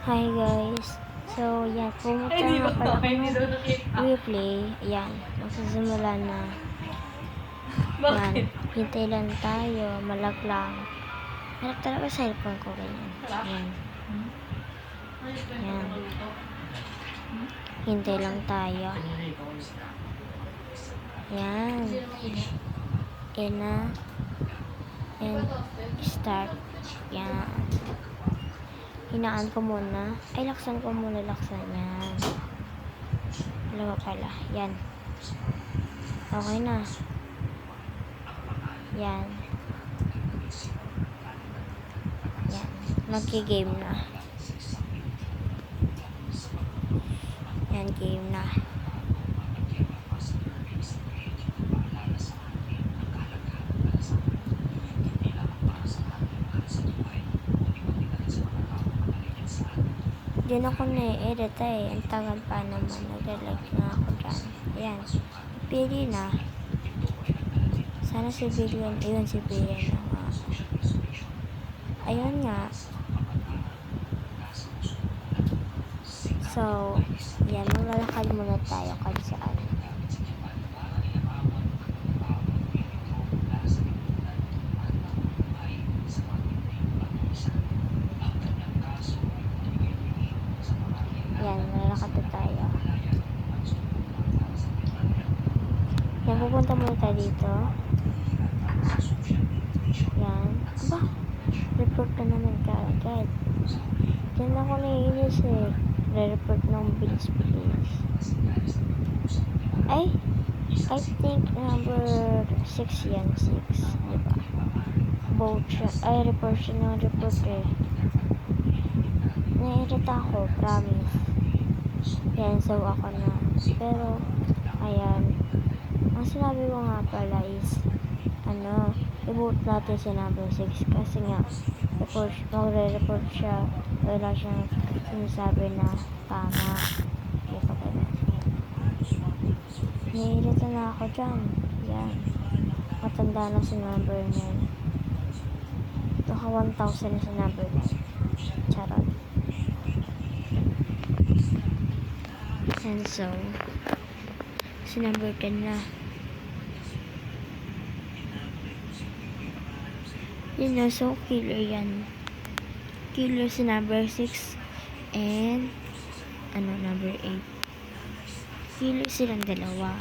Hi guys. So, yan. Pumunta nga pala ako ng replay. Ayan. Magsisimula na. Yan. Hintay lang tayo. Malag lang. Malag talaga cellphone ko. Ganyan. Ayan. Ayan. Hintay lang tayo. Ayan. Ayan na. And start. Ayan. Hinaan ko muna. Ay, laksan ko muna. Laksan. Yan. Dalawa pala. Yan. Okay na. Yan. Yan. Magki-game na. Yan, game na. Diyan ako na-edit Ang tagal pa naman. Nag-like na ako dyan. Ayan. Pili na. Sana si Billion. Ayun, si Billion na nga. Ayun nga. So, yan. Maglalakad muna tayo kahit saan. Yan, lalakad na tayo. Yan, pupunta muna tayo dito. Yan. Aba, report na naman ka agad. Diyan ako naiinis Re-report ng bilis-bilis. Ay, I think number 6 yan. 6, diba? Vote siya. Ay, report siya ng report Naiirita ako, promise. Yan, so ako na. Pero, ayan. Ang sinabi ko nga pala is, i-vote natin si number 6 kasi nga, magre-report siya. Wala siyang sinasabi na tama. Hindi pa pala. Naiirita na ako dyan. Yan. Matanda na si number 9. Baka 1,000 na si number 9. Charot. And so, si number 10 na. Yun na, so killer yan. Killer si number 6 and number 8. Killer silang dalawa.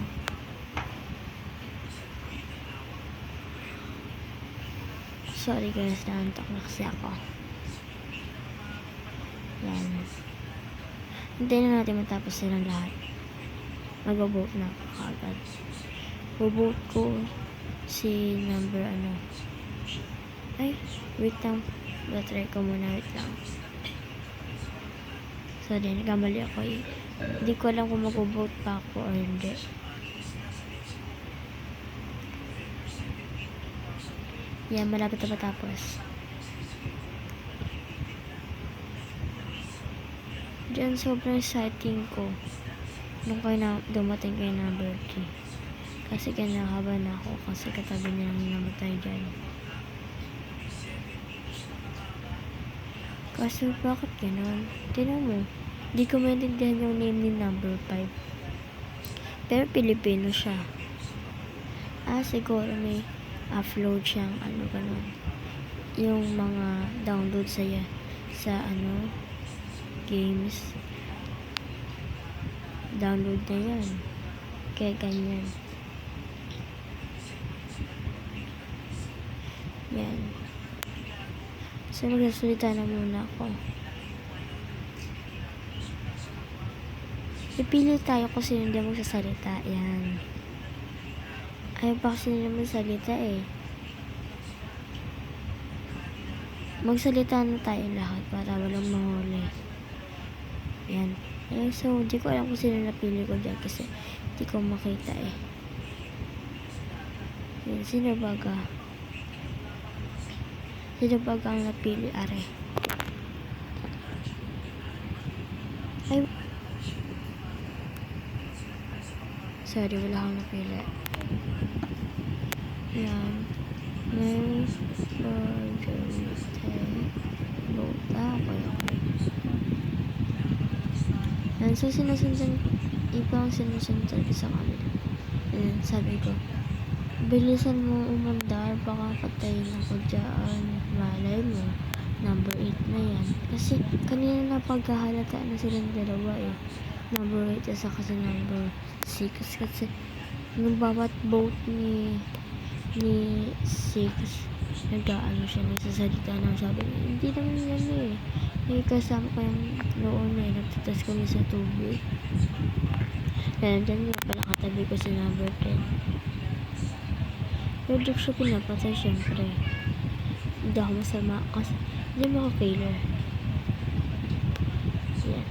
Sorry guys, naantok na kasi ako. Yan. Hintayin na natin matapos silang lahat. Mag-vote na ako kagad. Vote ko si number Ay, wait lang. Try ko muna, wait lang. Sorry, nagkamali ako Hindi ko alam kung mag-vote pa ako or hindi. Yan, malapit na matapos. Diyan, sobrang exciting ko nung dumating kay number 3. Kasi kinakabahan ako kasi katabi nilang namatay dyan. Kaso bakit gano'n? Tignan mo. Di ko maintindihan yung name ni number 5. Pero Pilipino siya. Siguro may upload siyang gano'n. Yung mga download sa games. Download na yan. Kaya ganyan. Yan. So, magsasalita na muna ako. Pipili tayo kung sino hindi magsasalita. Yan. Ayaw pa kasi nila magsalita Magsalita na tayo lahat para walang mahuli. Yan. So, hindi ko alam kung sino napili ko dyan kasi hindi ko makita Yan. Sino baga? Sino baga ang napili, are? Ay. Sorry, wala akong napili. Yan. May vote ako. And so, sinusundan, ibang sinusundan sa kanila. And sabi ko, bilisan mo umandar, baka patayin ako dyan. Malay mo, number 8 na yan. Kasi kanina napagkahalataan na silang dalawa eh. Number 8 at saka si number 6. Kasi nung bawat boat ni 6, nag-aano siya, nagsasalita na, sabi niya, hindi naman yan eh. May kasama ko yung noon eh, nagtatas kami sa tubig. Kaya dyan nga pala katabi ko si number 10. Pero di ko siya pinapatay, syempre. Hindi ako masama kasi hindi mo ako killer. Yan.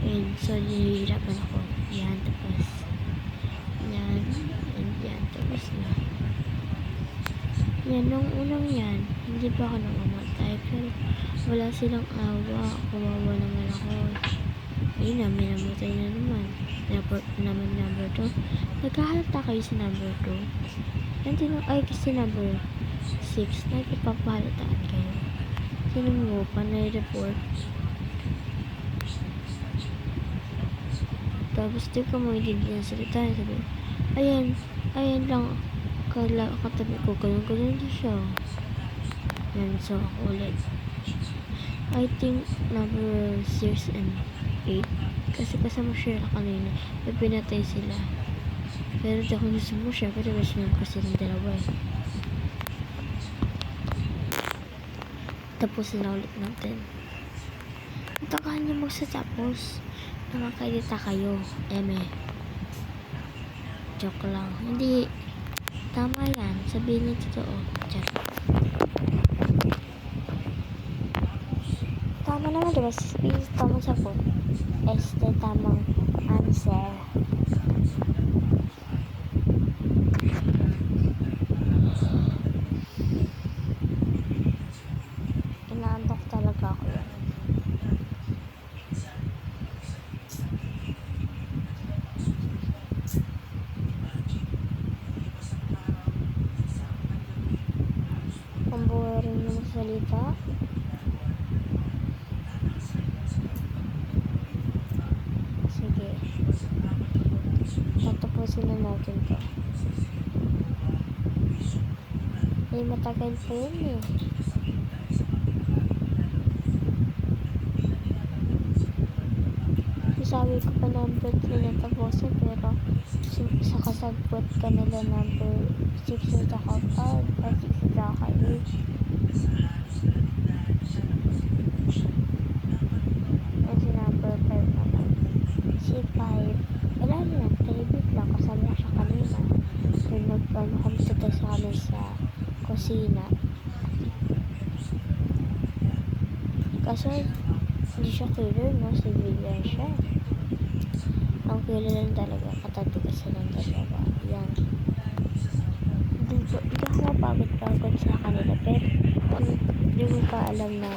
And so, nilihirapan ako. Yan, tapos. Yan. And yan, tapos na. Yan, nung unang yan, hindi pa ako namamatay. Pero wala silang awa. Kawawa naman ako. Ayun na, may namatay na naman. Report naman number 2. Nagkahalata kayo sa number 2. Ay, kasi number 6. Nagpapahalataan kayo. Sino mo pa na-report? Tapos di ko maintindihan salita. Sabi, ayan lang. Katabi ko, ganun din siya. Yan, so ako ulit. I think number 6 and 8. Kasi kasama siya kanina. Pinatay sila. Pero di ako gusto mo siya. Pero gusto naman kasi ng dalawa eh. Tapos na ulit natin. Takahan niyo magsatapos. Nakakairita kayo. Joke lang. Hindi. Tama yan. Sabihin niyo totoo. Joke. Tama naman diba? Tamang sagot. Tamang answer. Inaantok talaga ako yan. Ang boring na magsalita. Sige. Tatapusin na natin to. Eh, matagal pa yun eh. Sabi ko pa number 3 na tapusin, pero sa kasabot ka nila number 6 na saka 5 at 6 na saka 8. At si number 5 naman. Si 5, wala na lang, tahimik lang, kasama siya kanina. Yung nag-ano kami sa amin sa kusina. Kaso, hindi siya killer, no? Civilian siya. Ang killer lang talaga, katabi kasi ng dalawa. Yan. Hindi ako mapagod-pagod sa kanila, pero hindi mo pa alam na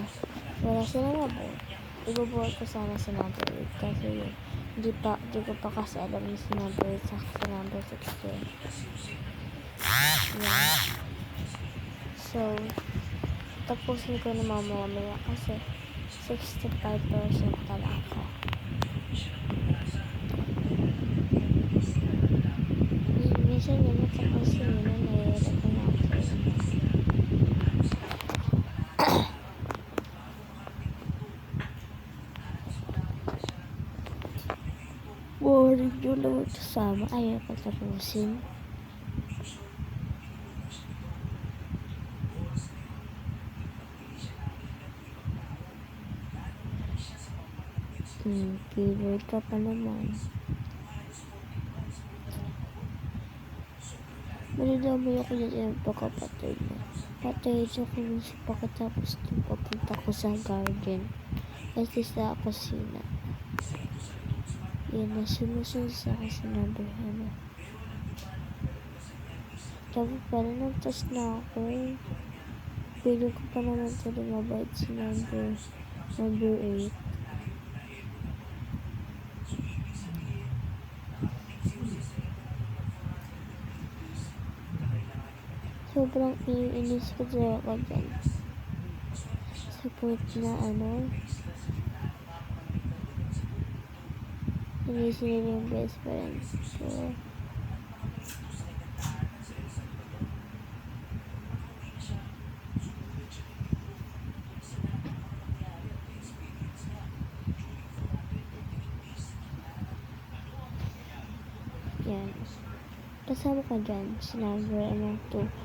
wala silang nabot. Ibubuhat ko sana si number 8 kasi hindi ko pa kasi alam yung si number 8 sa number 16. Yan. So, tapusin ko na mamaya kasi 65% tala ako. Minsan yun, natapusin yun, nahihirap na ako. Boring yun lang magkasama, ayaw patapusin. Killer ka pa naman. Manadamay ako dyan yung pagkapatay mo. Patay siya kung pagkatapos nung papunta ko sa garden. Kasi sa kusina. Yan, nasunusun sa kasi number ano. Tapos parang nagtas na ako. Pili ko pa naman ito lumabait si number 8. Sobrang iinis ko talaga dyan. Sa point na ano, Sinisisi nila yung best friend ko. Yan. Kasama ka dyan, si number 2.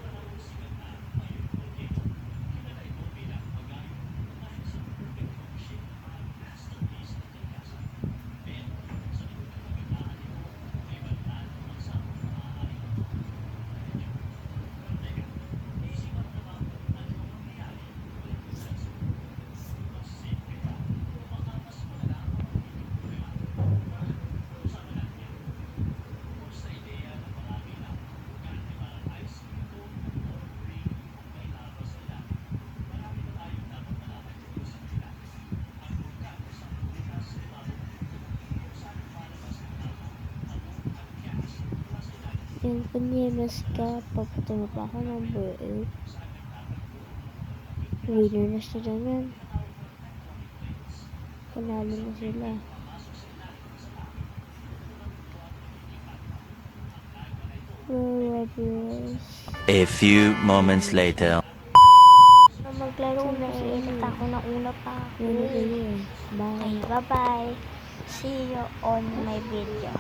Yung panyelas ka, papunta mo pa ako ng bird. Winner na sila nun. Panalo na sila. A few moments later. Maglaro na sila. Ako na una pa. Bye. Okay, bye-bye. See you on my video.